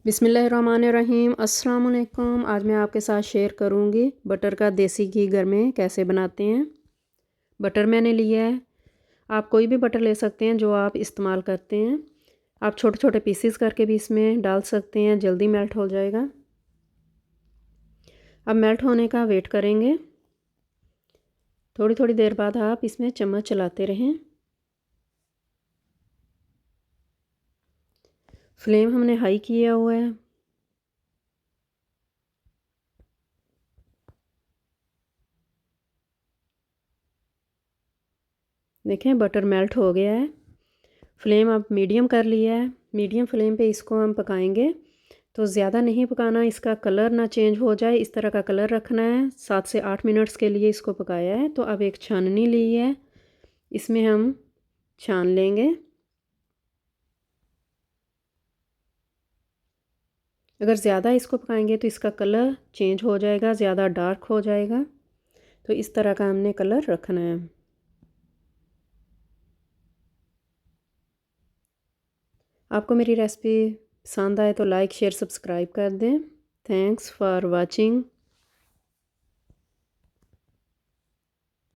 बिस्मिल्लाहिर्रहमानिर्रहीम। अस्सलाम वालेकुम। आज मैं आपके साथ शेयर करूंगी बटर का देसी घी घर में कैसे बनाते हैं। बटर मैंने लिया है, आप कोई भी बटर ले सकते हैं जो आप इस्तेमाल करते हैं। आप छोटे छोटे पीसेस करके भी इसमें डाल सकते हैं, जल्दी मेल्ट हो जाएगा। अब मेल्ट होने का वेट करेंगे। थोड़ी थोड़ी देर बाद आप इसमें चम्मच चलाते रहें। फ्लेम हमने हाई किया हुआ है। देखें बटर मेल्ट हो गया है। फ्लेम अब मीडियम कर लिया है। मीडियम फ्लेम पे इसको हम पकाएंगे, तो ज़्यादा नहीं पकाना, इसका कलर ना चेंज हो जाए, इस तरह का कलर रखना है। 7 से 8 मिनट्स के लिए इसको पकाया है। तो अब एक छाननी ली है, इसमें हम छान लेंगे। अगर ज़्यादा इसको पकाएंगे तो इसका कलर चेंज हो जाएगा, ज़्यादा डार्क हो जाएगा। तो इस तरह का हमने कलर रखना है। आपको मेरी रेसिपी पसंद आए तो लाइक शेयर सब्सक्राइब कर दें। Thanks for watching.